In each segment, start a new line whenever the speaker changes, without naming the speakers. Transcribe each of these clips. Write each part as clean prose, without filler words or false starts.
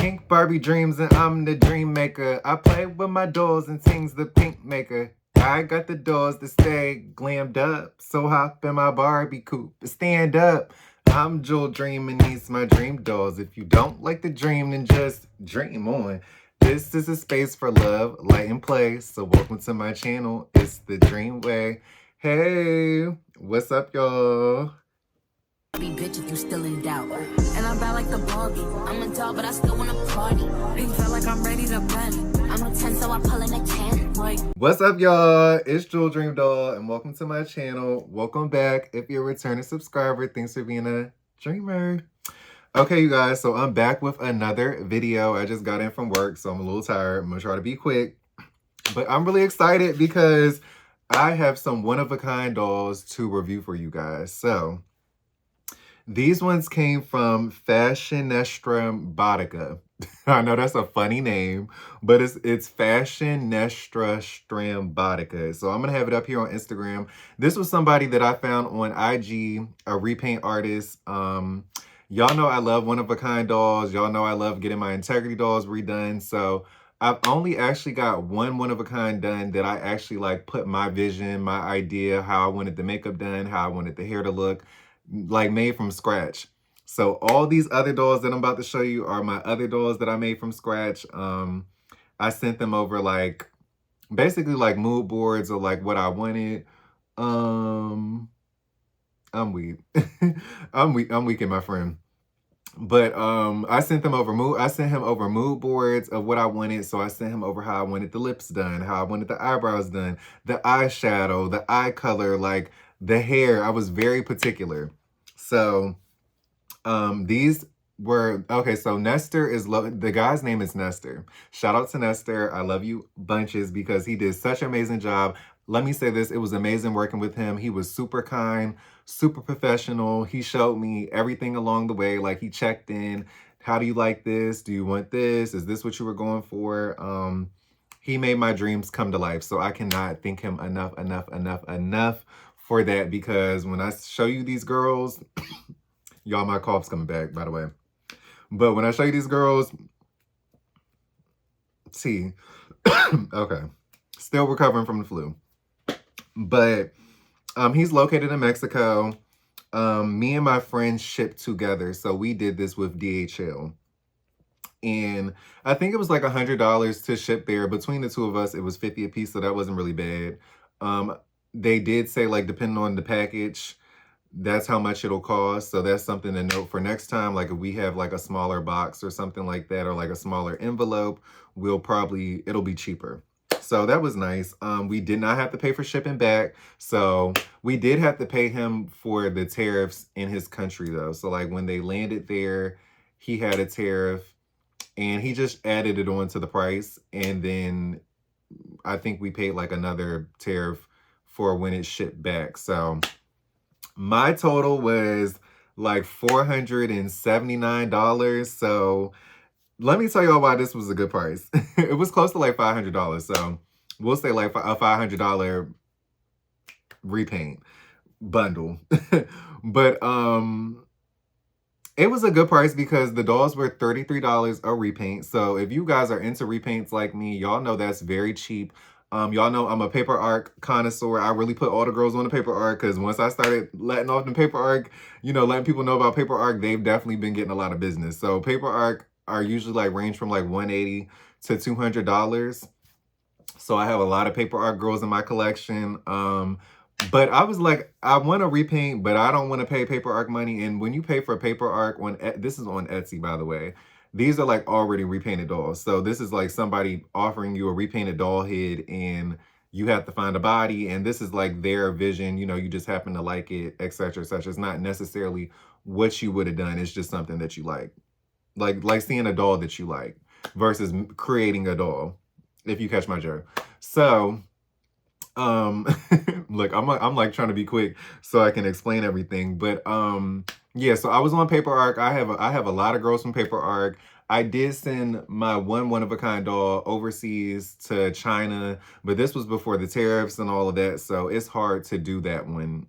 Pink Barbie dreams and I'm the dream maker. I play with my dolls and sings the pink maker. I got the dolls to stay glammed up. So hop in my Barbie coupe. Stand up. I'm Jewel Dream and these my dream dolls. If you don't like the dream, then just dream on. This is a space for love, light, and play. So welcome to my channel. It's the Dream Way. Hey, what's up, y'all?
Be bitch if you still in doubt. And I'm bad like the Barbie. I'm a doll, but I still wanna party. You feel like I'm ready to bend. I'm a 10, so I pull in a 10. Like,
what's up, y'all? It's Jewel Dream Doll, and welcome to my channel. Welcome back. If you're a returning subscriber, thanks for being a dreamer. Okay, you guys, so I'm back with another video. I just got in from work, so I'm a little tired. I'm gonna try to be quick, but I'm really excited because I have some one-of-a-kind dolls to review for you guys. So these ones came from Fashionestra Botica. I know that's a funny name, but it's Fashionestra Strambotica. So I'm going to have it up here on Instagram. This was somebody that I found on IG, a repaint artist. Y'all know I love one-of-a-kind dolls. Y'all know I love getting my Integrity dolls redone. So I've only actually got one-of-a-kind done that I actually like put my vision, my idea, how I wanted the makeup done, how I wanted the hair to look, like made from scratch. So all these other dolls that I'm about to show you are my other dolls that I made from scratch. I sent them over like basically like mood boards or like what I wanted. I'm weak. I'm weak, my friend. But I sent him over mood boards of what I wanted. So I sent him over how I wanted the lips done, how I wanted the eyebrows done, the eyeshadow, the eye color, like the hair. I was very particular. So these were okay. So Nestor is the guy's name is Nestor. Shout out to Nestor. I love you bunches because he did such an amazing job. Let me say this, it was amazing working with him. He was super kind, super professional. He showed me everything along the way. Like he checked in. How do you like this? Do you want this? Is this what you were going for? He made my dreams come to life. So I cannot thank him enough for that, because when I show you these girls, y'all, my cough's coming back, by the way. But when I show you these girls, see, okay, still recovering from the flu. But he's located in Mexico. Me and my friends shipped together. So we did this with DHL. And I think it was like $100 to ship there. Between the two of us, it was $50 a piece, so that wasn't really bad. They did say, like, depending on the package, that's how much it'll cost. So that's something to note for next time. Like if we have like a smaller box or something like that, or like a smaller envelope, it'll be cheaper. So that was nice. We did not have to pay for shipping back. So we did have to pay him for the tariffs in his country though. So like when they landed there, he had a tariff and he just added it on to the price. And then I think we paid like another tariff for when it shipped back. So my total was like $479. So let me tell y'all why this was a good price. It was close to like $500. So we'll say like a $500 repaint bundle. But it was a good price because the dolls were $33 a repaint. So if you guys are into repaints like me, y'all know that's very cheap. Y'all know I'm a paper art connoisseur. I really put all the girls on the paper art because once I started letting off the paper art, you know, letting people know about paper art, they've definitely been getting a lot of business. So paper art are usually like range from like $180 to $200. So I have a lot of paper art girls in my collection. But I was like, I want to repaint, but I don't want to pay paper art money. And when you pay for paper art, this is on Etsy, by the way, these are like already repainted dolls. So this is like somebody offering you a repainted doll head and you have to find a body. And this is like their vision, you know, you just happen to like it, etc., etc. It's not necessarily what you would have done. It's just something that you like seeing a doll that you like versus creating a doll, if you catch my joke. So look, I'm like trying to be quick so I can explain everything. But yeah, so I was on paper art. I have a lot of girls from paper art. I did send my one-of-a-kind doll overseas to China, but this was before the tariffs and all of that, so it's hard to do that one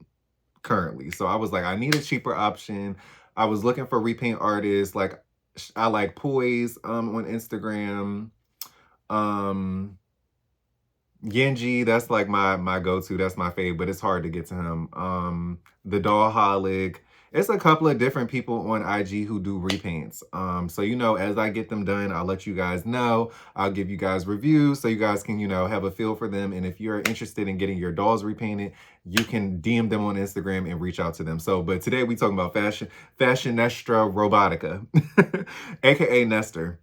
currently. So I was like, I need a cheaper option. I was looking for repaint artists. Like I like Poise on Instagram. Genji, that's like my go-to. That's my fave, but it's hard to get to him. The Dollholic. It's a couple of different people on IG who do repaints. So you know, as I get them done, I'll let you guys know. I'll give you guys reviews so you guys can, you know, have a feel for them. And if you're interested in getting your dolls repainted, you can DM them on Instagram and reach out to them. So, but today we talking about Fashion Nestra Robotica, aka Nestor.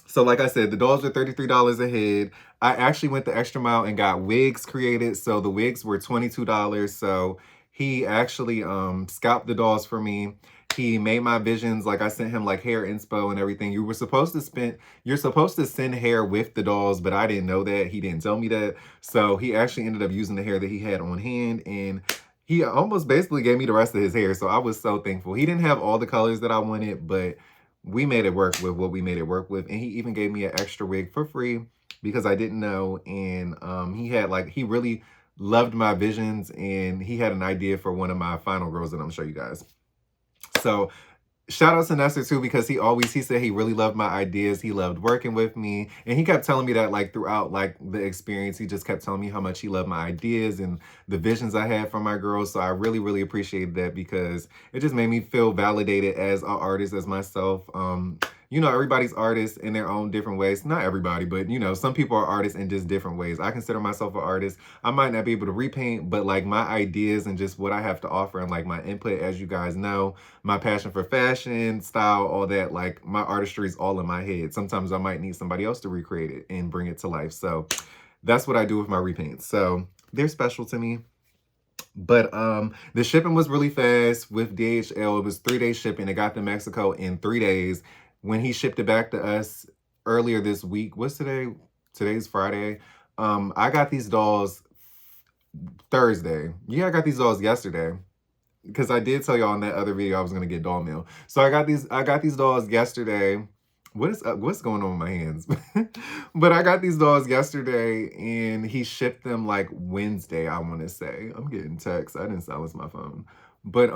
So like I said, the dolls are $33 a head. I actually went the extra mile and got wigs created. So the wigs were $22. So he actually scalped the dolls for me. He made my visions. Like I sent him like hair inspo and everything. You're supposed to send hair with the dolls, but I didn't know that. He didn't tell me that. So he actually ended up using the hair that he had on hand, and he almost basically gave me the rest of his hair. So I was so thankful. He didn't have all the colors that I wanted, but we made it work with what we made it work with. And he even gave me an extra wig for free because I didn't know. And he really loved my visions, and he had an idea for one of my final girls that I'm gonna show you guys. So shout out to Nestor too, because he said he really loved my ideas. He loved working with me. And he kept telling me that like throughout like the experience, he just kept telling me how much he loved my ideas and the visions I had for my girls. So I really, really appreciated that because it just made me feel validated as an artist, as myself. You know, everybody's artists in their own different ways. Not everybody, but you know, some people are artists in just different ways. I consider myself an artist. I might not be able to repaint, but like my ideas and just what I have to offer and like my input, as you guys know, my passion for fashion, style, all that, like my artistry is all in my head. Sometimes I might need somebody else to recreate it and bring it to life. So that's what I do with my repaints. So they're special to me. But the shipping was really fast with DHL. It was 3-day shipping. It got to Mexico in 3 days. When he shipped it back to us earlier this week, what's today? Today's Friday. I got these dolls Thursday. Yeah, I got these dolls yesterday, because I did tell y'all in that other video I was gonna get doll mail. So I got these dolls yesterday. What's going on with my hands? But I got these dolls yesterday, and he shipped them like Wednesday, I want to say. I'm getting texts. I didn't silence my phone. But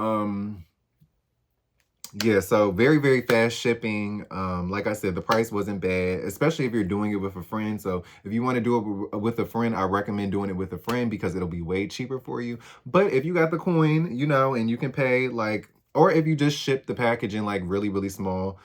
yeah, so very, very fast shipping. Like I said, the price wasn't bad, especially if you're doing it with a friend. So if you want to do it with a friend, I recommend doing it with a friend because it'll be way cheaper for you. But if you got the coin, you know, and you can pay like, or if you just ship the package in like really, really small,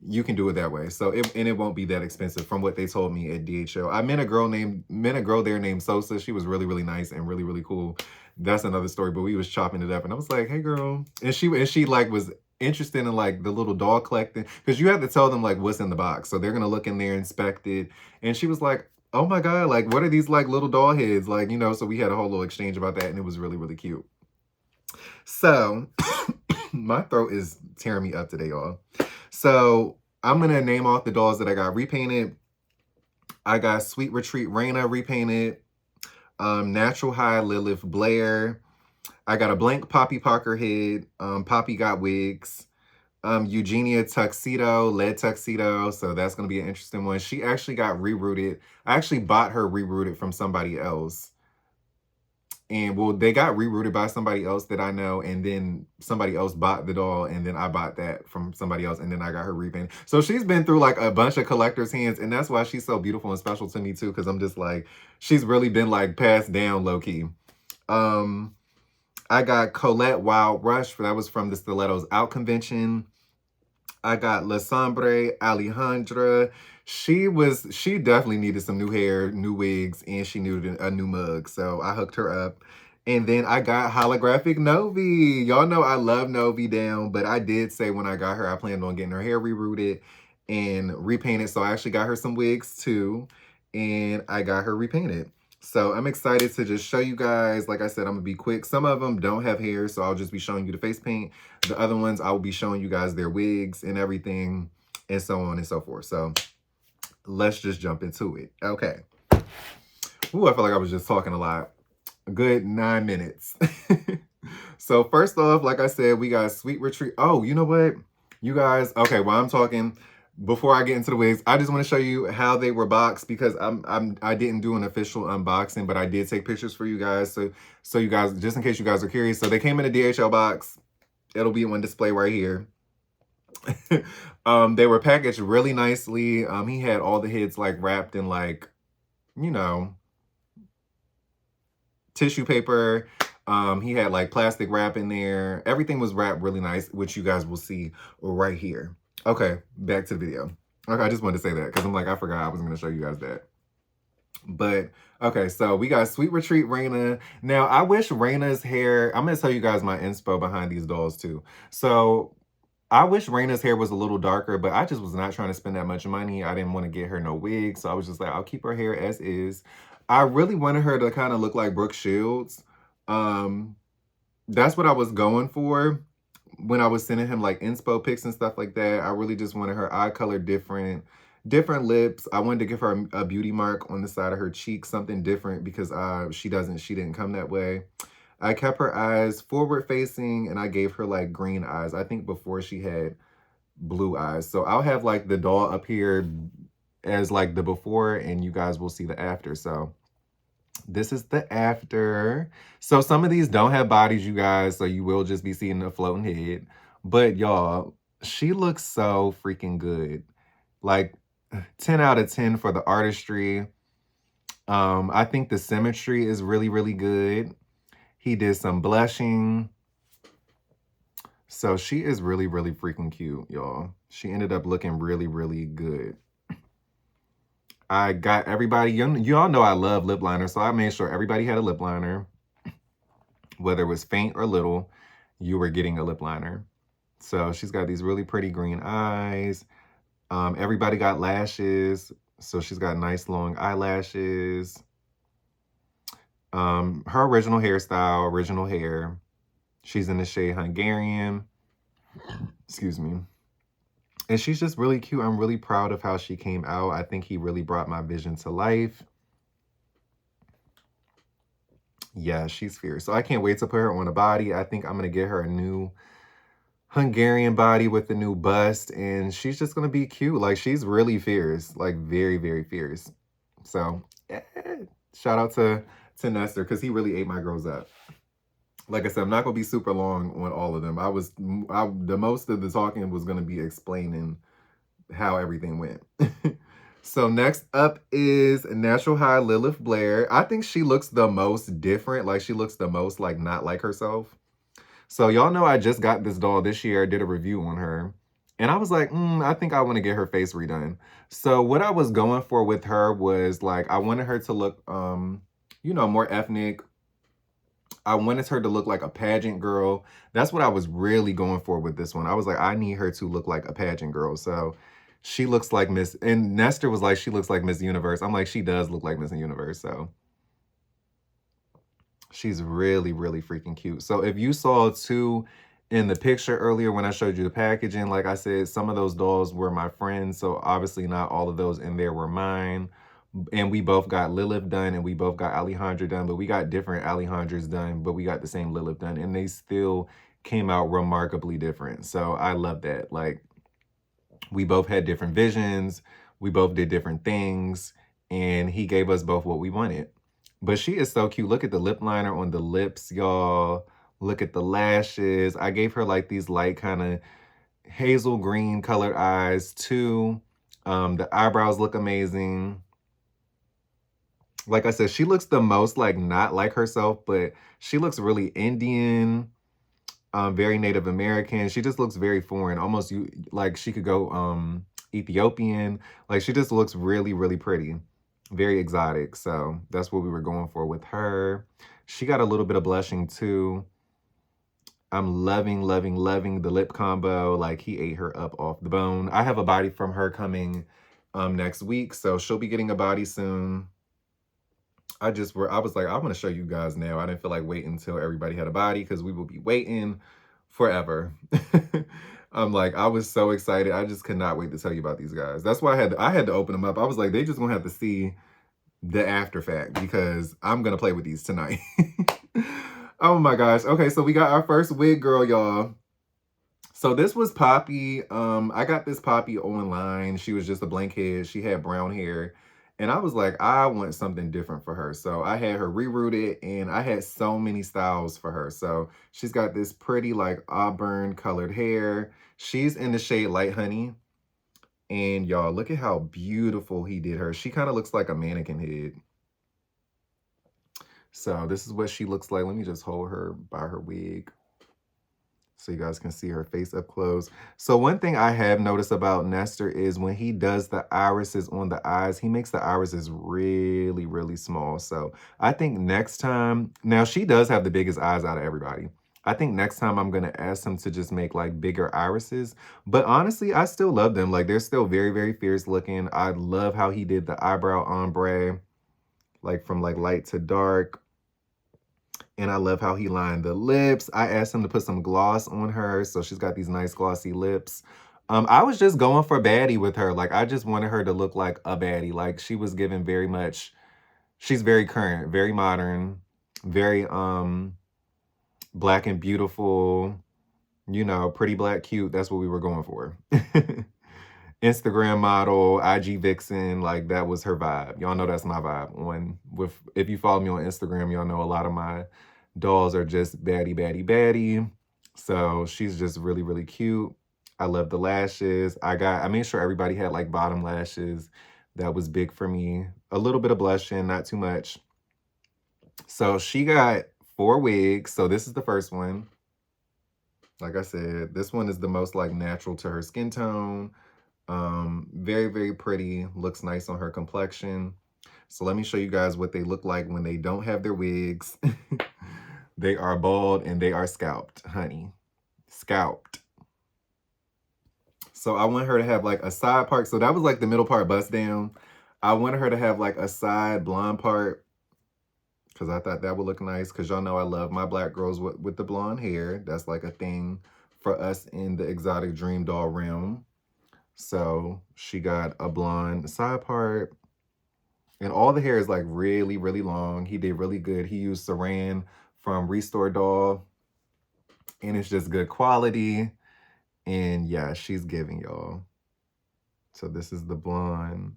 you can do it that way. So it won't be that expensive from what they told me at DHL. I met a girl there named Sosa. She was really, really nice and really, really cool. That's another story, but we was chopping it up and I was like, hey girl. And she like was interested in like the little doll collecting, because you have to tell them like what's in the box. So they're gonna look in there, inspect it. And she was like, oh my God, like what are these like little doll heads? Like, you know, so we had a whole little exchange about that, and it was really, really cute. So my throat is tearing me up today, y'all. So I'm gonna name off the dolls that I got repainted. I got Sweet Retreat Raina repainted, Natural High Lilith Blair. I got a blank Poppy Parker head. Poppy got wigs. Eugenia tuxedo, lead tuxedo. So that's going to be an interesting one. She actually got rerouted. I actually bought her rerouted from somebody else. And well, they got rerouted by somebody else that I know. And then somebody else bought the doll. And then I bought that from somebody else. And then I got her repainted. So she's been through like a bunch of collectors' hands. And that's why she's so beautiful and special to me too. Because I'm just like, she's really been like passed down low key. I got Colette Wild Rush. That was from the Stilettos Out convention. I got Lambre Alejandra. She definitely needed some new hair, new wigs, and she needed a new mug. So I hooked her up. And then I got Holographic Novi. Y'all know I love Novi down, but I did say when I got her, I planned on getting her hair rerouted and repainted. So I actually got her some wigs too. And I got her repainted. So I'm excited to just show you guys. Like I said, I'm gonna be quick. Some of them don't have hair, so I'll just be showing you the face paint. The other ones, I will be showing you guys their wigs and everything, and so on and so forth. So let's just jump into it. Okay. Ooh, I feel like I was just talking a lot. A good 9 minutes. So first off, like I said, we got Sweet Retreat. Oh, you know what? You guys, okay, while I'm talking, before I get into the wigs, I just want to show you how they were boxed, because I didn't do an official unboxing, but I did take pictures for you guys. So you guys, just in case you guys are curious. So they came in a DHL box. It'll be on display right here. They were packaged really nicely. He had all the heads like wrapped in like, you know, tissue paper. He had like plastic wrap in there. Everything was wrapped really nice, which you guys will see right here. Okay, back to the video. Okay, I just wanted to say that because I'm like, I forgot I was going to show you guys that. But okay, so we got Sweet Retreat Raina. Now, I wish Raina's hair, I'm going to tell you guys my inspo behind these dolls too. So I wish Raina's hair was a little darker, but I just was not trying to spend that much money. I didn't want to get her no wig, so I was just like, I'll keep her hair as is. I really wanted her to kind of look like Brooke Shields. That's what I was going for when I was sending him like inspo pics and stuff like that. I really just wanted her eye color different lips. I wanted to give her a beauty mark on the side of her cheek, something different, because she didn't come that way. I kept her eyes forward facing and I gave her like green eyes. I think before she had blue eyes. So I'll have like the doll up here as like the before and you guys will see the after. So this is the after. So some of these don't have bodies, you guys, so you will just be seeing a floating head. But y'all, she looks so freaking good. Like 10 out of 10 for the artistry. I think the symmetry is really, really good. He did some blushing. So she is really, really freaking cute, y'all. She ended up looking really, really good. I got everybody, you all know I love lip liner, so I made sure everybody had a lip liner. Whether it was faint or little, you were getting a lip liner. So she's got these really pretty green eyes. Everybody got lashes. So she's got nice long eyelashes. Her original hairstyle, original hair. She's in the shade Hungarian. Excuse me. And she's just really cute. I'm really proud of how she came out. I think he really brought my vision to life. Yeah, she's fierce. So I can't wait to put her on a body. I think I'm going to get her a new Hungarian body with the new bust. And she's just going to be cute. Like, she's really fierce. Like, very, very fierce. So, shout out to Nestor because he really ate my girls up. Like I said, I'm not going to be super long on all of them. The most of the talking was going to be explaining how everything went. So next up is Natural High Lilith Blair. I think she looks the most different. Like, she looks the most like not like herself. So y'all know I just got this doll this year. I did a review on her. And I was like, I think I want to get her face redone. So what I was going for with her was like, I wanted her to look, you know, more ethnic. I wanted her to look like a pageant girl. That's what I was really going for with this one. I was like, I need her to look like a pageant girl. So she looks like Miss, and Nestor was like, she looks like Miss Universe. I'm like, she does look like Miss Universe. So she's really, really freaking cute. So if you saw too in the picture earlier when I showed you the packaging, like I said, some of those dolls were my friends. So obviously not all of those in there were mine. And we both got Lilith done and we both got Alejandra done, but we got different Alejandras done, but we got the same Lilith done and they still came out remarkably different. So I love that. Like, we both had different visions. We both did different things and he gave us both what we wanted. But she is so cute. Look at the lip liner on the lips, y'all. Look at the lashes. I gave her like these light kind of hazel green colored eyes too. The eyebrows look amazing. Like I said, she looks the most like not like herself, but she looks really Indian, very Native American. She just looks very foreign, almost like she could go Ethiopian. Like, she just looks really, really pretty, very exotic. So that's what we were going for with her. She got a little bit of blushing too. I'm loving, loving, loving the lip combo. Like, he ate her up off the bone. I have a body from her coming next week, so she'll be getting a body soon. I was like, I want to show you guys now. I didn't feel like waiting until everybody had a body because we will be waiting forever. I'm like, I was so excited. I just could not wait to tell you about these guys. That's why I had to open them up. I was like, they just gonna have to see the after fact because I'm gonna play with these tonight. Oh my gosh. Okay, so we got our first wig girl, y'all. So this was Poppy. I got this Poppy online. She was just a blank head. She had brown hair. And I was like, I want something different for her. So I had her rerouted and I had so many styles for her. So she's got this pretty like auburn colored hair. She's in the shade Light Honey. And y'all, look at how beautiful he did her. She kind of looks like a mannequin head. So this is what she looks like. Let me just hold her by her wig so you guys can see her face up close. So one thing I have noticed about Nestor is when he does the irises on the eyes, he makes the irises really, really small. So I think next time, now she does have the biggest eyes out of everybody. I think next time I'm gonna ask him to just make like bigger irises. But honestly, I still love them. Like they're still very, very fierce looking. I love how he did the eyebrow ombre, like from like light to dark. And I love how he lined the lips. I asked him to put some gloss on her, so she's got these nice glossy lips. I was just going for baddie with her. Like, I just wanted her to look like a baddie. Like, she was given very much, she's very current, very modern, very black and beautiful, you know, pretty black cute. That's what we were going for. Instagram model, IG vixen, like that was her vibe. Y'all know that's my vibe. If you follow me on Instagram, y'all know a lot of my dolls are just baddie, baddie, baddie. So she's just really, really cute. I love the lashes. I made sure everybody had like bottom lashes. That was big for me. A little bit of blushing, not too much. So she got 4 wigs. So this is the first one. Like I said, this one is the most like natural to her skin tone. Very, very pretty. Looks nice on her complexion. So let me show you guys what they look like when they don't have their wigs. They are bald and they are scalped, honey. Scalped. So I want her to have like a side part. So that was like the middle part bust down. I wanted her to have like a side blonde part because I thought that would look nice. Because y'all know I love my black girls with the blonde hair. That's like a thing for us in the exotic dream doll realm. So she got a blonde side part. And all the hair is like really, really long. He did really good. He used Saran from Restore Doll. And it's just good quality. And yeah, she's giving, y'all. So this is the blonde.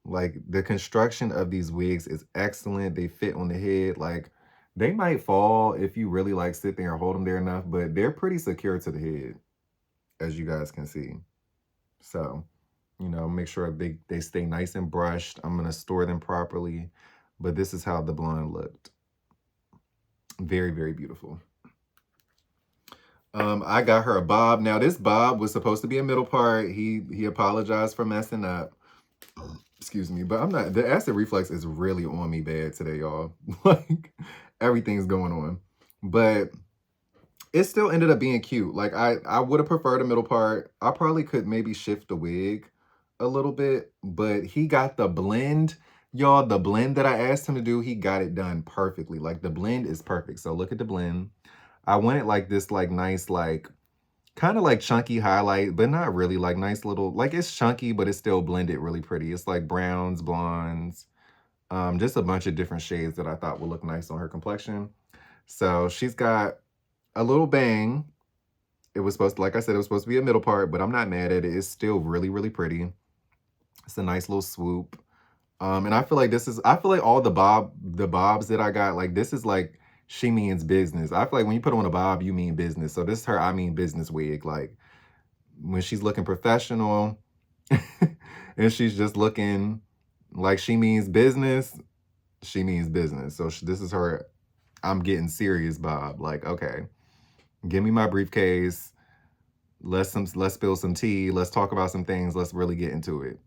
Like the construction of these wigs is excellent. They fit on the head. Like they might fall if you really like sit there and hold them there enough, but they're pretty secure to the head, as you guys can see. So, you know, make sure they stay nice and brushed. I'm going to store them properly. But this is how the blonde looked. Very, very beautiful. I got her a bob. Now, this bob was supposed to be a middle part. He apologized for messing up. Excuse me. But I'm not... The acid reflux is really on me bad today, y'all. Like, everything's going on. But... it still ended up being cute. Like, I would have preferred a middle part. I probably could maybe shift the wig a little bit, but he got the blend. Y'all, the blend that I asked him to do, he got it done perfectly. Like, the blend is perfect. So, look at the blend. I wanted, like, this, like, nice, like, kind of like chunky highlight, but not really. Like, nice little, like, it's chunky, but it's still blended really pretty. It's, like, browns, blondes, just a bunch of different shades that I thought would look nice on her complexion. So, she's got a little bang. It was supposed to, like I said, it was supposed to be a middle part, but I'm not mad at it. It's still really, really pretty. It's a nice little swoop. And I feel like I feel like all the bobs that I got, like this is like, she means business. I feel like when you put on a bob, you mean business. So this is her, I mean business wig. Like when she's looking professional and she's just looking like she means business, she means business. So this is her, I'm getting serious bob. Like, okay. Give me my briefcase. Let's spill some tea. Let's talk about some things. Let's really get into it.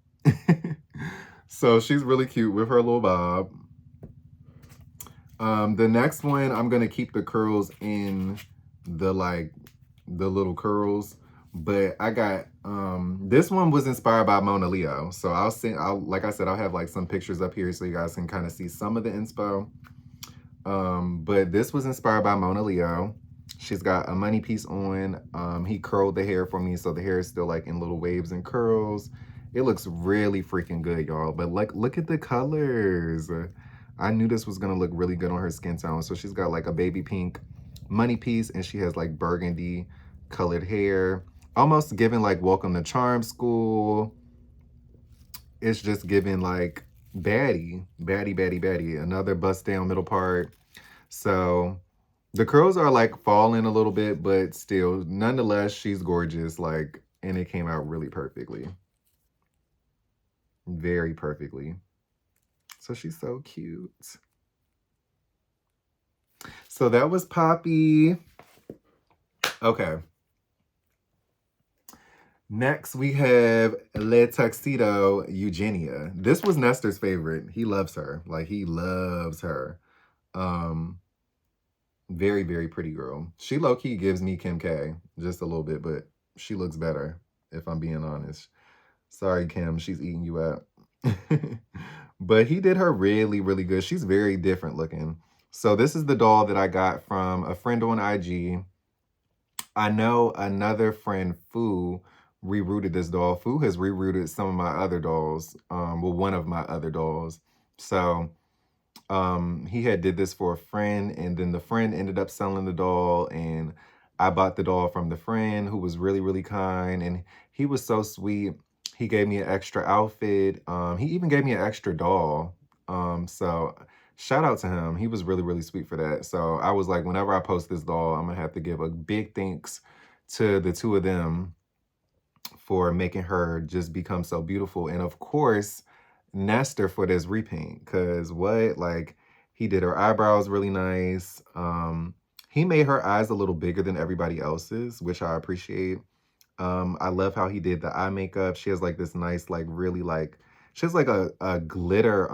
So she's really cute with her little bob. The next one, I'm gonna keep the curls in the little curls, but I got this one was inspired by Mona Leo. So like I said, I'll have like some pictures up here so you guys can kind of see some of the inspo. But this was inspired by Mona Leo. She's got a money piece on. He curled the hair for me, so the hair is still like in little waves and curls. It looks really freaking good, y'all. But like, look at the colors. I knew this was gonna look really good on her skin tone. So she's got like a baby pink money piece, and she has like burgundy colored hair, almost giving like Welcome to Charm School. it's just giving like baddie, baddie, baddie, baddie. Another bust down middle part. So the curls are like falling a little bit, but still, nonetheless, she's gorgeous. Like, and it came out really perfectly. Very perfectly. So she's so cute. So that was Poppy. Okay. Next, we have Le Tuxedo Eugenia. This was Nestor's favorite. He loves her. Like, he loves her. Very, very pretty girl. She low-key gives me Kim K. Just a little bit, but she looks better, if I'm being honest. Sorry, Kim. She's eating you up. But he did her really, really good. She's very different looking. So this is the doll that I got from a friend on IG. I know another friend, Fu, rerouted this doll. Fu has rerouted some of my other dolls. Well, one of my other dolls. So he had did this for a friend, and then the friend ended up selling the doll, and I bought the doll from the friend, who was really, really kind, and he was so sweet. He gave me an extra outfit. He even gave me an extra doll. So shout out to him. He was really, really sweet for that. So I was like, whenever I post this doll, I'm gonna have to give a big thanks to the two of them for making her just become so beautiful. And of course, Nestor for this repaint, because what, like, he did her eyebrows really nice. He made her eyes a little bigger than everybody else's, which I appreciate. I love how he did the eye makeup. She has like this nice, like really like, she has like a glitter,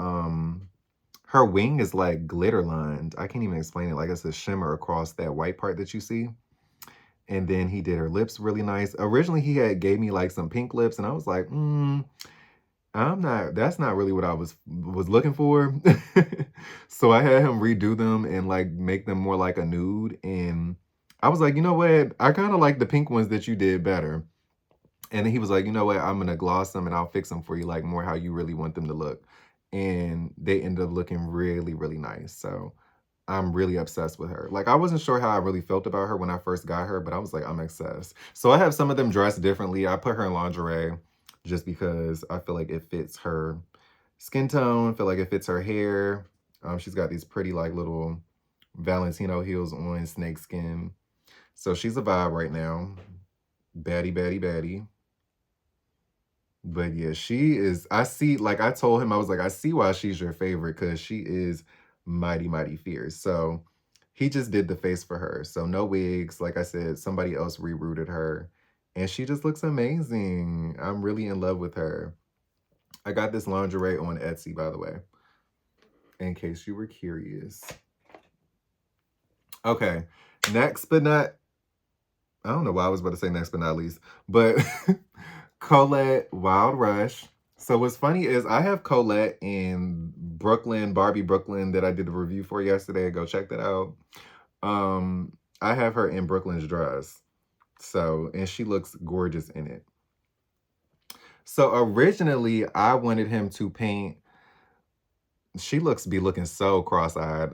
her wing is like glitter lined. I can't even explain it. Like it's a shimmer across that white part that you see. And then he did her lips really nice. Originally, he had gave me like some pink lips, and I was like, that's not really what I was looking for. So I had him redo them and like make them more like a nude. And I was like, you know what? I kind of like the pink ones that you did better. And then he was like, you know what? I'm gonna gloss them and I'll fix them for you, like more how you really want them to look. And they ended up looking really, really nice. So I'm really obsessed with her. Like, I wasn't sure how I really felt about her when I first got her, but I was like, I'm obsessed. So I have some of them dressed differently. I put her in lingerie just because I feel like it fits her skin tone, feel like it fits her hair. She's got these pretty like little Valentino heels on, snake skin. So she's a vibe right now. Baddie, baddie, baddie. But yeah, she is, I see, like I told him, I was like, I see why she's your favorite, because she is mighty, mighty fierce. So he just did the face for her. So no wigs. Like I said, somebody else rerouted her. And she just looks amazing. I'm really in love with her. I got this lingerie on Etsy, by the way, in case you were curious. Okay, next but not, I don't know why I was about to say next but not least, but Colette Wild Rush. So what's funny is I have Colette in Brooklyn, Barbie Brooklyn, that I did the review for yesterday. Go check that out. I have her in Brooklyn's dress. So, and she looks gorgeous in it. So originally I wanted him to paint, she be looking so cross-eyed.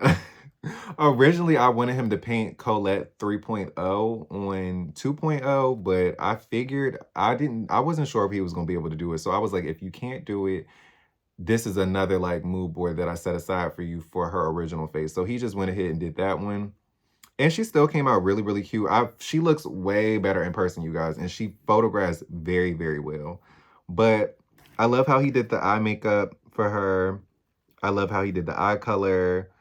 Originally, I wanted him to paint Colette 3.0 on 2.0, but I figured I wasn't sure if he was going to be able to do it. So I was like, if you can't do it, this is another like mood board that I set aside for you for her original face. So he just went ahead and did that one. And she still came out really, really cute. She looks way better in person, you guys. And she photographs very, very well. But I love how he did the eye makeup for her. I love how he did the eye color.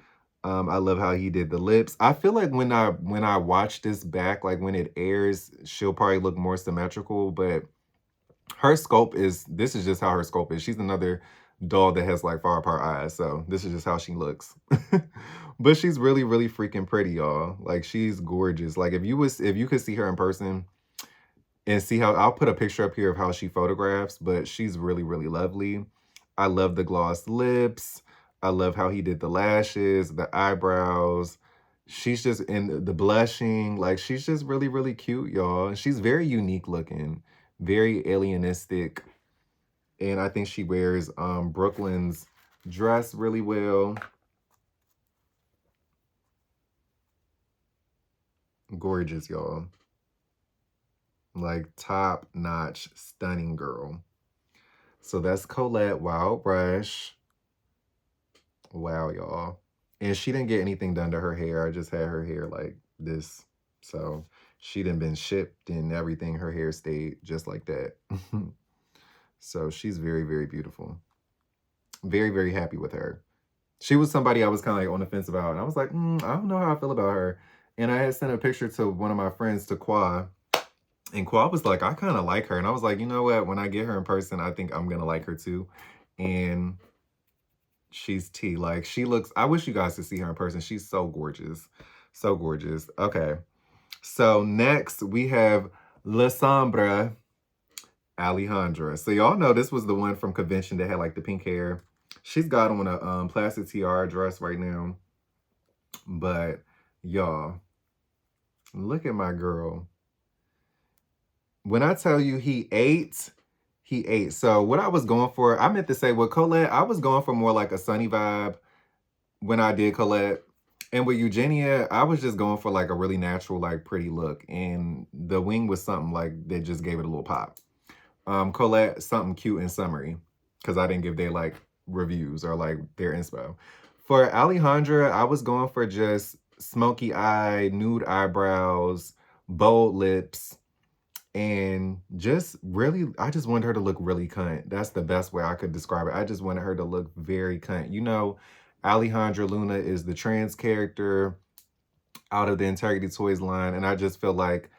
I love how he did the lips. I feel like when I watch this back, like when it airs, she'll probably look more symmetrical, but her sculpt is, this is just how her sculpt is. She's another doll that has like far apart eyes, so this is just how she looks. But she's really, really freaking pretty, y'all. Like, she's gorgeous. Like, if you could see her in person and see how, I'll put a picture up here of how she photographs, but she's really, really lovely. I love the gloss lips. I love how he did the lashes, the eyebrows. She's just in the blushing. Like, she's just really, really cute, y'all. She's very unique looking, very alienistic. And I think she wears Brooklyn's dress really well. Gorgeous, y'all. Like, top-notch, stunning girl. So that's Colette Wild Brush. Wow, y'all. And she didn't get anything done to her hair. I just had her hair like this. So she didn't been shipped and everything. Her hair stayed just like that. So she's very, very beautiful. Very, very happy with her. She was somebody I was kind of like on the fence about. And I was like, I don't know how I feel about her. And I had sent a picture to one of my friends, to Qua. And Qua was like, I kind of like her. And I was like, you know what? When I get her in person, I think I'm going to like her too. And she's tea. Like, she looks, I wish you guys could see her in person. She's so gorgeous. So gorgeous. Okay. So next we have Lambre Alejandra. So y'all know this was the one from convention that had like the pink hair. She's got on a plastic tiara dress right now. But y'all, look at my girl. When I tell you he ate. So what I was going for, I meant to say with Colette, I was going for more like a sunny vibe when I did Colette. And with Eugenia, I was just going for like a really natural, like pretty look. And the wing was something like that just gave it a little pop. Colette, something cute and summery. Because I didn't give their like reviews or like their inspo. For Alejandra, I was going for just smoky eye, nude eyebrows, bold lips. And just really, I just wanted her to look really cunt. That's the best way I could describe it. I just wanted her to look very cunt. You know, Alejandra Luna is the trans character out of the Integrity Toys line. And I just feel like,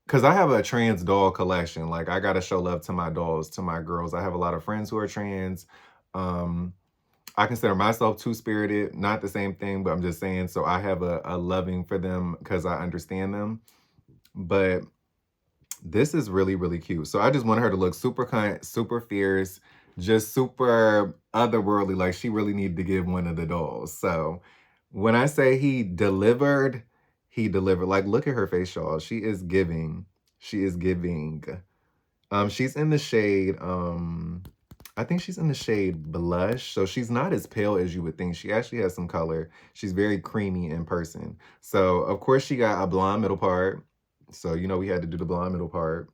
because I have a trans doll collection. Like, I got to show love to my dolls, to my girls. I have a lot of friends who are trans. I consider myself two-spirited. Not the same thing, but I'm just saying. So I have a loving for them because I understand them. But this is really, really cute. So I just want her to look super kind, super fierce, just super otherworldly. Like, she really needed to give one of the dolls. So when I say he delivered, he delivered. Like, look at her face, y'all. She is giving. She is giving. She's in the shade, I think she's in the shade Blush. So she's not as pale as you would think. She actually has some color. She's very creamy in person. So, of course, she got a blonde middle part. So, you know, we had to do the blonde middle part.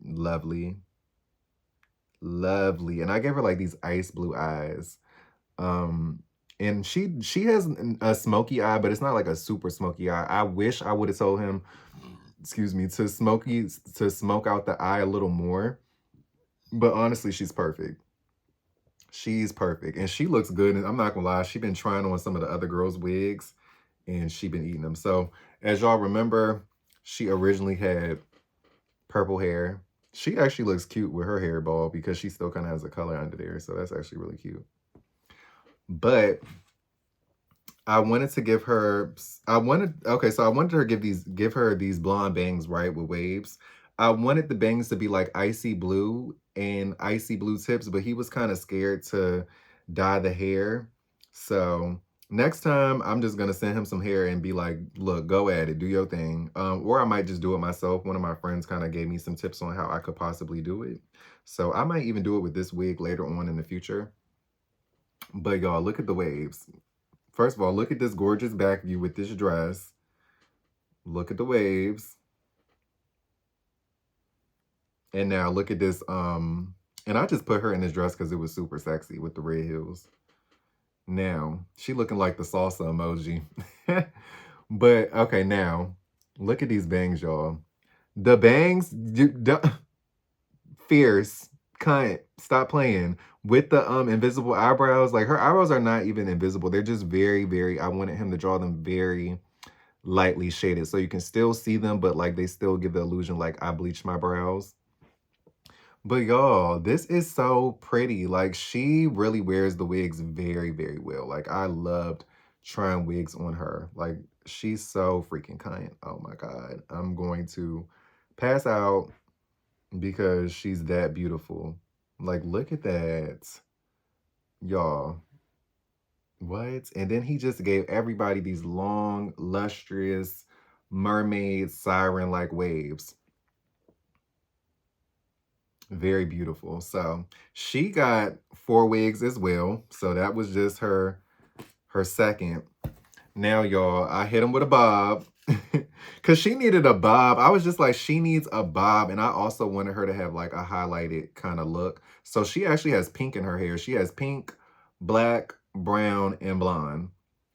Lovely. Lovely. And I gave her like these ice blue eyes. And she has a smoky eye, but it's not like a super smoky eye. I wish I would have told him, excuse me, to smoke out the eye a little more. But honestly, she's perfect. She's perfect. And she looks good. And I'm not gonna lie, she's been trying on some of the other girls' wigs and she's been eating them. So as y'all remember, she originally had purple hair. She actually looks cute with her hair ball because she still kind of has a color under there. So that's actually really cute. But I wanted to give her, I wanted her give her these blonde bangs, right, with waves. I wanted the bangs to be like icy blue and icy blue tips, but he was kind of scared to dye the hair. So next time, I'm just going to send him some hair and be like, look, go at it, do your thing. Or I might just do it myself. One of my friends kind of gave me some tips on how I could possibly do it. So I might even do it with this wig later on in the future. But y'all, look at the waves. First of all, look at this gorgeous back view with this dress. Look at the waves. And now look at this. And I just put her in this dress because it was super sexy with the red heels. Now, she looking like the salsa emoji. But, okay, now, look at these bangs, y'all. The bangs, fierce, cunt, stop playing. With the invisible eyebrows, like her eyebrows are not even invisible. They're just very, very, I wanted him to draw them very lightly shaded. So you can still see them, but like they still give the illusion like I bleached my brows. But y'all, this is so pretty. Like, she really wears the wigs very, very well. Like, I loved trying wigs on her. Like, she's so freaking kind. Oh my God. I'm going to pass out because she's that beautiful. Like, look at that. Y'all. What? And then he just gave everybody these long, lustrous, mermaid, siren-like waves. Very beautiful. So she got 4 wigs as well. So that was just her second. Now, y'all, I hit him with a bob. Because she needed a bob. I was just like, she needs a bob. And I also wanted her to have like a highlighted kind of look. So she actually has pink in her hair. She has pink, black, brown, and blonde.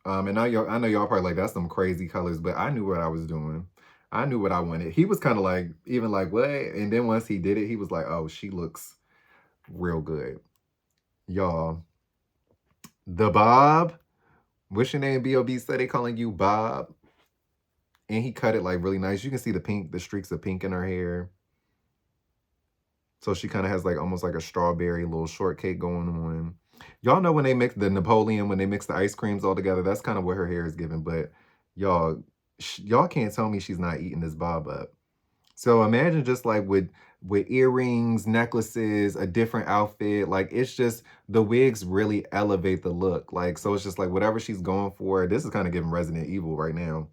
And I know y'all probably like, that's some crazy colors, but I knew what I was doing. I knew what I wanted. He was kind of like, even like, what? And then once he did it, he was like, oh, she looks real good. Y'all, the bob. What's your name, B.O.B. said they calling you Bob. And he cut it like really nice. You can see the pink, the streaks of pink in her hair. So she kind of has like almost like a strawberry little shortcake going on. Y'all know when they mix the Napoleon, when they mix the ice creams all together, that's kind of what her hair is giving. But y'all can't tell me she's not eating this bob up. So imagine just like with earrings, necklaces, a different outfit. Like it's just, the wigs really elevate the look. Like, so it's just like whatever she's going for. This is kind of giving Resident Evil right now.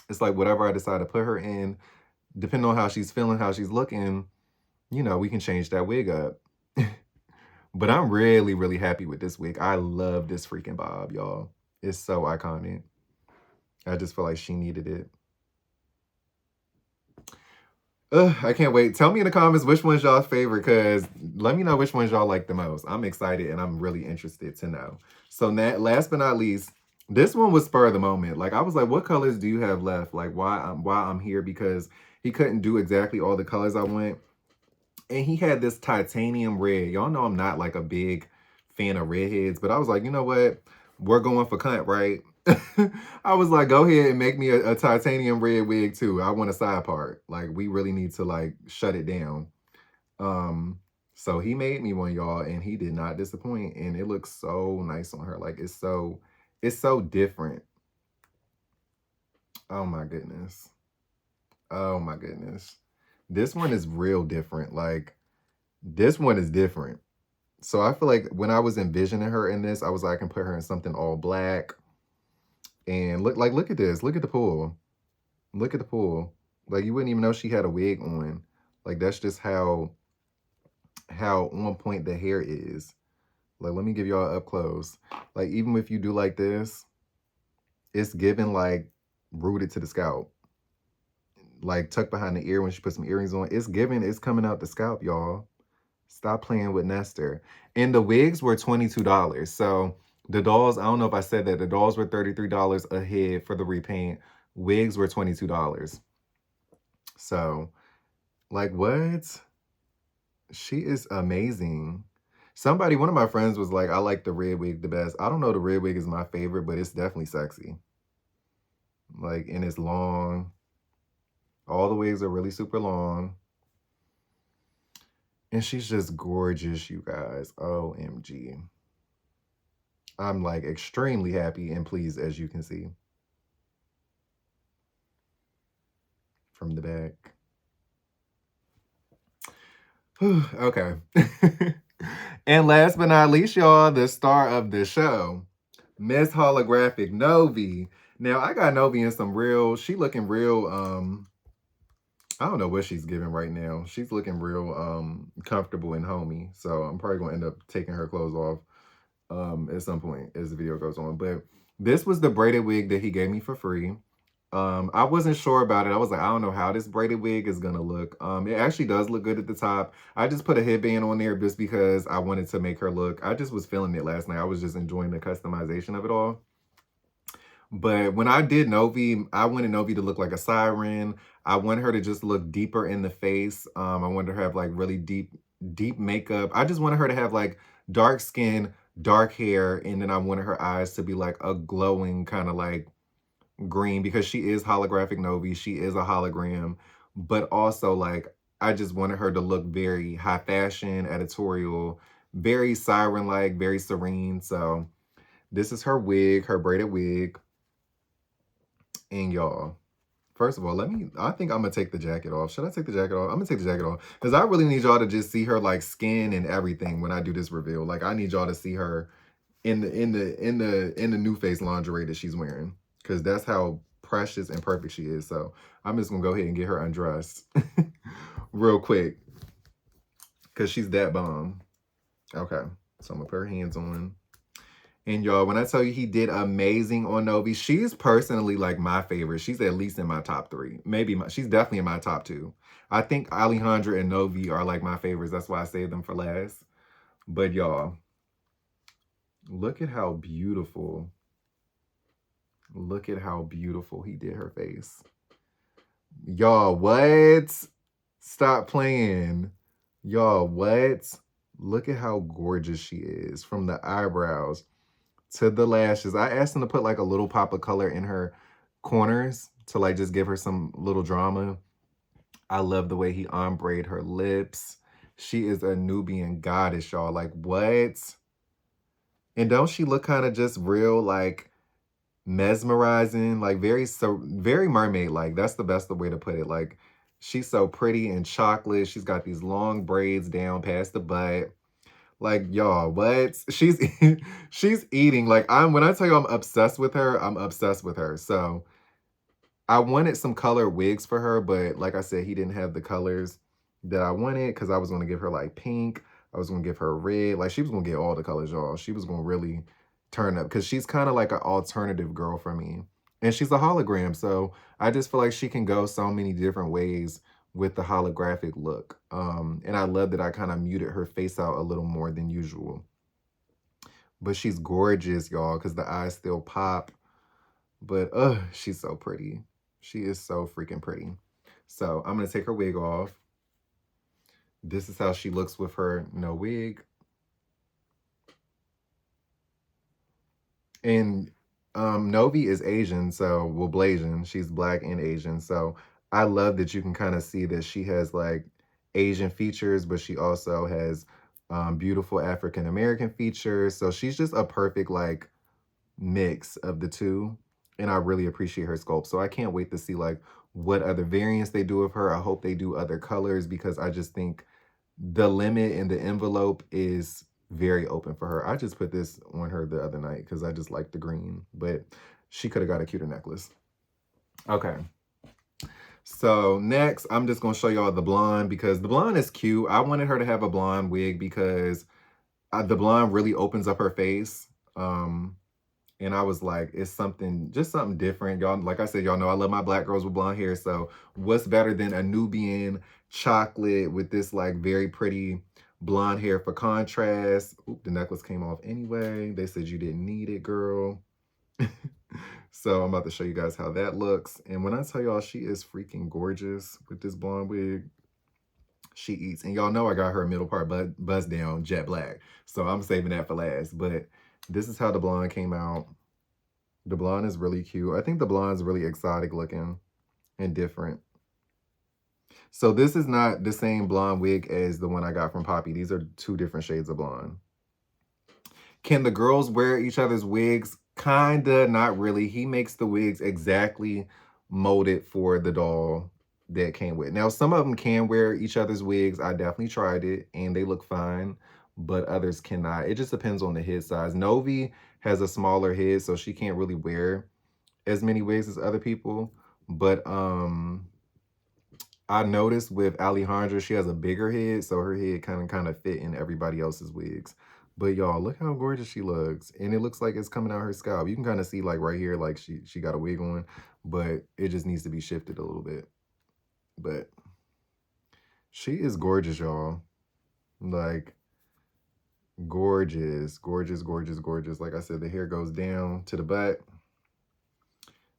It's like whatever I decide to put her in, depending on how she's feeling, how she's looking, you know, we can change that wig up. But I'm really, really happy with this wig. I love this freaking bob, y'all. It's so iconic. I just feel like she needed it. I can't wait. Tell me in the comments which one's y'all's favorite, because let me know which ones y'all like the most. I'm excited and I'm really interested to know. So last but not least, this one was spur of the moment. Like I was like, what colors do you have left? Like why I'm here, because he couldn't do exactly all the colors I want. And he had this titanium red. Y'all know I'm not like a big fan of redheads, but I was like, you know what? We're going for cunt, right? I was like, go ahead and make me a titanium red wig too. I want a side part. Like we really need to like shut it down. So he made me one, y'all, and he did not disappoint. And it looks so nice on her. Like it's so different. Oh my goodness. Oh my goodness. This one is real different. Like this one is different. So I feel like when I was envisioning her in this, I was like, I can put her in something all black. And look at this. Look at the pool. Look at the pool. Like you wouldn't even know she had a wig on. Like that's just how on point the hair is. Like let me give y'all up close. Like even if you do like this, it's given like rooted to the scalp. Like tucked behind the ear when she put some earrings on. It's given, it's coming out the scalp, y'all. Stop playing with Nestor. And the wigs were $22. So the dolls, I don't know if I said that. The dolls were $33 a head for the repaint. Wigs were $22. So, like, what? She is amazing. Somebody, one of my friends was like, I like the red wig the best. I don't know, the red wig is my favorite, but it's definitely sexy. Like, and it's long. All the wigs are really super long. And she's just gorgeous, you guys. OMG. I'm like extremely happy and pleased, as you can see from the back. Okay. And last but not least, y'all, the star of the show, Miss Holographic Novi. Now, I got Novi in some real, she looking real, I don't know what she's giving right now. She's looking real comfortable and homey. So I'm probably going to end up taking her clothes off at some point as the video goes on. But this was the braided wig that he gave me for free. I wasn't sure about it. I was like, I don't know how this braided wig is gonna look. It actually does look good at the top. I just put a headband on there just because I wanted to make her look. I just was feeling it last night. I was just enjoying the customization of it all. But when I did Novi, I wanted Novi to look like a siren. I wanted her to just look deeper in the face. I wanted her to have like really deep makeup. I just wanted her to have like dark skin, dark hair, and then I wanted her eyes to be like a glowing kind of like green, because she is holographic Novi. She is a hologram, but also like I just wanted her to look very high fashion, editorial, very siren-like, very serene. So this is her wig, her braided wig. And y'all, first of all, I think I'm gonna take the jacket off. Should I take the jacket off? I'm gonna take the jacket off because I really need y'all to just see her like skin and everything when I do this reveal. Like I need y'all to see her in the new face lingerie that she's wearing, because that's how precious and perfect she is. So I'm just gonna go ahead and get her undressed real quick because she's that bomb. Okay, so I'm gonna put her hands on, And y'all, when I tell you he did amazing on Novi, she's personally like my favorite. She's at least in my top 3. Maybe she's definitely in my top 2. I think Alejandra and Novi are like my favorites. That's why I saved them for last. But y'all, look at how beautiful. Look at how beautiful he did her face. Y'all, what? Stop playing. Y'all, what? Look at how gorgeous she is. From the eyebrows to the lashes. I asked him to put like a little pop of color in her corners to like just give her some little drama. I love the way he ombre'd her lips. She is a Nubian goddess, y'all. Like, what? And don't she look kind of just real, like, mesmerizing? Like, very mermaid-like. That's the best way to put it. Like, she's so pretty and chocolate. She's got these long braids down past the butt. Like, y'all, what? She's she's eating. Like, when I tell you I'm obsessed with her, I'm obsessed with her. So I wanted some colored wigs for her, but like I said, he didn't have the colors that I wanted because I was going to give her like pink. I was going to give her red. Like, she was going to get all the colors, y'all. She was going to really turn up because she's kind of like an alternative girl for me. And she's a hologram. So I just feel like she can go so many different ways with the holographic look. And I love that I kind of muted her face out a little more than usual. But she's gorgeous, y'all, because the eyes still pop. But, she's so pretty. She is so freaking pretty. So I'm going to take her wig off. This is how she looks with her no wig. And Novi is Asian, so, well, Blasian. She's black and Asian. So I love that you can kind of see that she has like Asian features, but she also has beautiful African-American features. So she's just a perfect like mix of the two. And I really appreciate her sculpt. So I can't wait to see like what other variants they do of her. I hope they do other colors because I just think the limit and the envelope is very open for her. I just put this on her the other night because I just like the green, but she could have got a cuter necklace. Okay. So next, I'm just going to show y'all the blonde because the blonde is cute. I wanted her to have a blonde wig because the blonde really opens up her face. And I was like, it's something, just something different. Y'all, like I said, y'all know I love my black girls with blonde hair. So what's better than a Nubian chocolate with this like very pretty blonde hair for contrast? Oop, the necklace came off anyway. They said you didn't need it, girl. So I'm about to show you guys how that looks. And when I tell y'all she is freaking gorgeous with this blonde wig, she eats. And y'all know I got her middle part buzz down jet black. So I'm saving that for last. But this is how the blonde came out. The blonde is really cute. I think the blonde is really exotic looking and different. So this is not the same blonde wig as the one I got from Poppy. These are 2 different shades of blonde. Can the girls wear each other's wigs? Kinda, not really. He makes the wigs exactly molded for the doll that came with. Now, some of them can wear each other's wigs. I definitely tried it and they look fine, but others cannot. It just depends on the head size. Novi has a smaller head, so she can't really wear as many wigs as other people. But I noticed with Alejandra, she has a bigger head, so her head kind of fit in everybody else's wigs. But y'all, look how gorgeous she looks. And it looks like it's coming out her scalp. You can kind of see like right here, like she got a wig on, but it just needs to be shifted a little bit. But she is gorgeous, y'all. Like, gorgeous, gorgeous, gorgeous, gorgeous. Like I said, the hair goes down to the butt.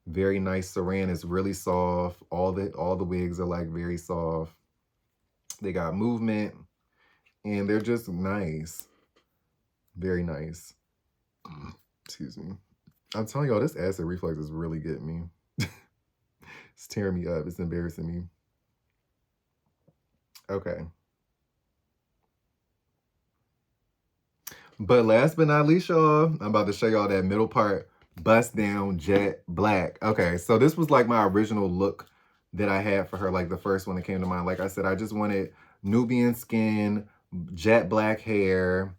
Very nice saran. It's really soft. All the wigs are like very soft. They got movement and they're just nice. Very nice. Excuse me. I'm telling y'all, this acid reflux is really getting me. It's tearing me up. It's embarrassing me. Okay. But last but not least, y'all, I'm about to show y'all that middle part, bust down jet black. Okay, so this was like my original look that I had for her, like the first one that came to mind. Like I said, I just wanted Nubian skin, jet black hair,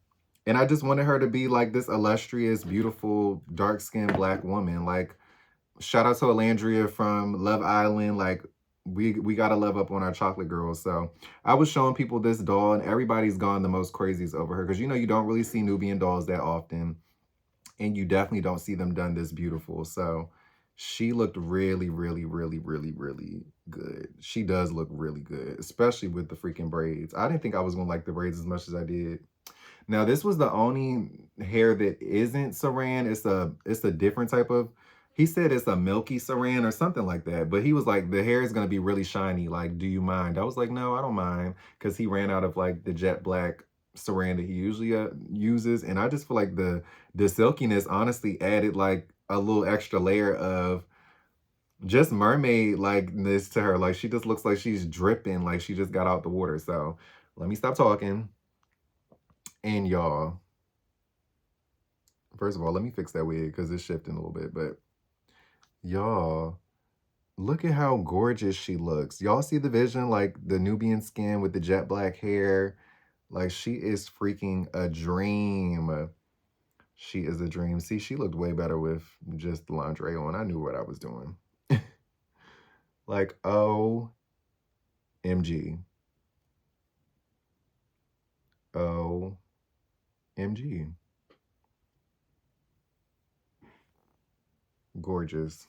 and I just wanted her to be like this illustrious, beautiful, dark-skinned black woman. Like, shout out to Alejandra from Love Island. Like, we gotta love up on our chocolate girls. So I was showing people this doll and everybody's gone the most crazies over her because you know you don't really see Nubian dolls that often. and you definitely don't see them done this beautiful. So she looked really, really, really, really, really good. She does look really good, especially with the freaking braids. I didn't think I was gonna like the braids as much as I did. Now, this was the only hair that isn't saran. It's a different type of, he said it's a milky saran or something like that. But he was like, the hair is gonna be really shiny. Like, do you mind? I was like, no, I don't mind. Because he ran out of like the jet black saran that he usually uses. And I just feel like the silkiness honestly added like a little extra layer of just mermaid likeness to her. Like, she just looks like she's dripping, like she just got out the water. So let me stop talking. And y'all, first of all, let me fix that wig because it's shifting a little bit. But y'all, look at how gorgeous she looks. Y'all see the vision? Like the Nubian skin with the jet black hair. Like, she is freaking a dream. She is a dream. See, she looked way better with just the lingerie on. I knew what I was doing. Like, OMG. OMG. Gorgeous.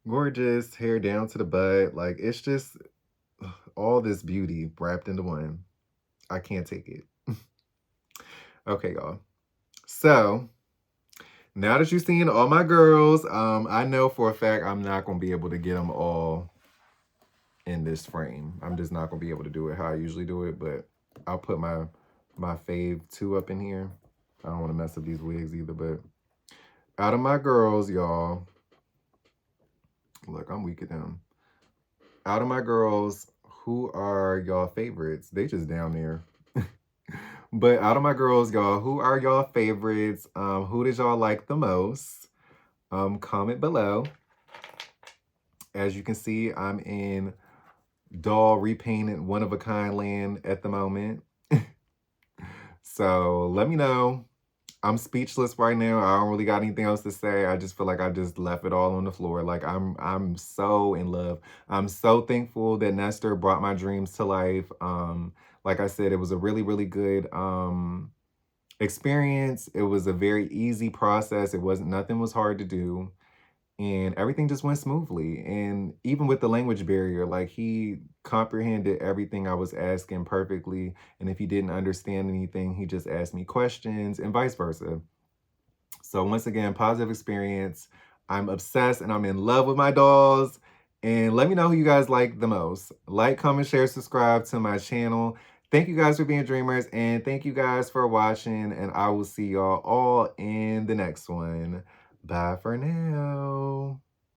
Gorgeous. Hair down to the butt. Like, it's just all this beauty wrapped into one. I can't take it. Okay, y'all. So, now that you've seen all my girls, I know for a fact I'm not going to be able to get them all in this frame. I'm just not going to be able to do it how I usually do it, but I'll put my fave 2 up in here. I don't want to mess up these wigs either, but out of my girls, y'all, look, I'm weak at them. Out of my girls, who are y'all favorites? They just down there. But out of my girls, y'all, who are y'all favorites? Who did y'all like the most? Comment below. As you can see, I'm in doll repainted one-of-a-kind land at the moment. So let me know. I'm speechless right now. I don't really got anything else to say. I just feel like I just left it all on the floor. Like, I'm so in love. I'm so thankful that Nestor brought my dreams to life. Like I said, it was a really, really good experience. It was a very easy process. Nothing was hard to do. And everything just went smoothly. And even with the language barrier, like, he comprehended everything I was asking perfectly. And if he didn't understand anything, he just asked me questions and vice versa. So once again, positive experience. I'm obsessed and I'm in love with my dolls. And let me know who you guys like the most. Like, comment, share, subscribe to my channel. Thank you guys for being dreamers. And thank you guys for watching. And I will see y'all all in the next one. Bye for now.